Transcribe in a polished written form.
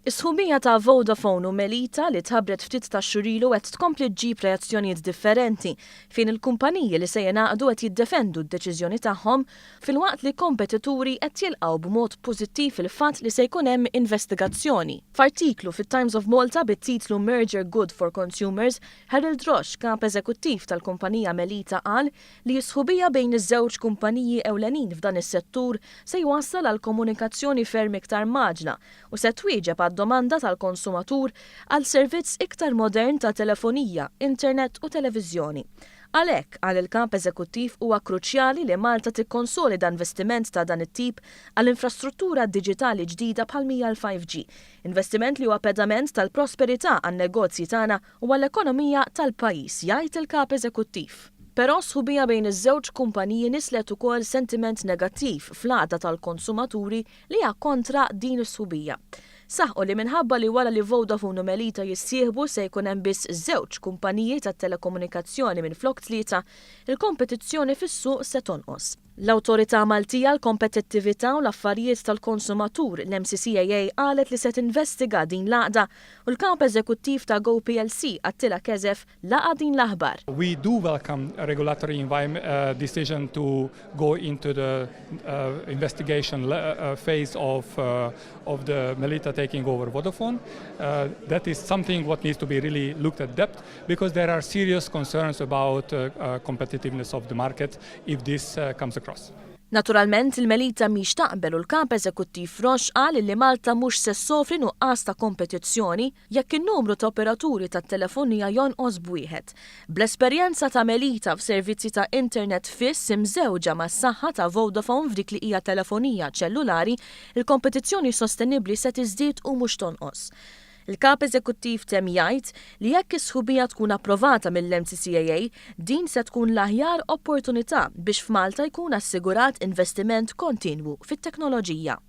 Is-sħubija ta' Vodafone u Melita li tħabbret ftit ta' xurilu qed tkompli ġġib reazzjonijiet differenti fejn il-kumpaniji li se jingħaqdu qed jiddefendu d-deċiżjoni tagħhom filwaqt li kompetituri qed jilqgħu b'mod pożittiv il-fatt li se jkun hemm investigazzjoni. F'artiklu fit-Times of Malta bit-titlu Merger Good for Consumers, Harold Roche, kap eżekuttiv tal-kumpanija Melita qal li s-sħubija bejn iż-żewġ kumpaniji ewlenin f'dan is-settur se jwassal għal komunikazzjoni ferm iktar maġla u se twieġeb għad-domanda tal-konsumatur għal servizz iktar modern ta' telefonija, internet u televiżjoni. Għalhekk għal il-kap eżekuttiv huwa kruċjali li Malta tikkonsolida investiment ta' dan it-tip għall infrastruttura diġitali ġdida bħal-mija l-5G, investiment li huwa pedament tal-prosperità għan-negozji tagħna u għall-ekonomija tal-pajjiż, jgħid il-kap eżekuttiv. Però sħubija bejn iż-żewġ kumpaniji nislet ukoll sentiment negattiv fl-għaqda tal-konsumaturi li hija kontra din is-sħubija. Saħħu li minħabba li wara li Vodafone u Melita jissieħbu se jkun hemm biss żewġ kumpaniji tat-telekomunkazzjoni minflok tlieta, il-kompetizzjoni fis-suq se tonqos. L-Awtorità Maltija l-Kompetittivita u l-Affarijiet tal-Konsumatur l-MCCAA qalet li se tinvestiga din l-għaqda u l-kap eżekuttiv ta' Go PLC għattila keżef laqa din l-aħbar. We do welcome a regulatory decision to go into the investigation phase of the Melita taking over Vodafone. That is something what needs to be really looked at depth because there are serious concerns about competitiveness of the market if this comes across. Naturalment, il-Melita mhix taqbel u l-kap eżekuttiv Roche qal li Malta mhux se ssofri nuqqas ta' kompetizzjoni jekk in-numru ta' operaturi tat-telefonija jonqos b'wieħed. Bl-esperjenza ta' Melita f'servizzi ta' internet fiss imżewġa mas-saħħa ta' Vodafone f'dik li hija telefonija ċellulari, il-kompetizzjoni sostenibbli se tiżdied u mhux tonqos. Il-kap eżekuttiv tem jgħid li jekk is-sħubija tkun approvata mill-MCCAA, din se tkun l-aħjar opportunità biex f'Malta jkun assigurat investiment kontinwu fit-teknoloġija.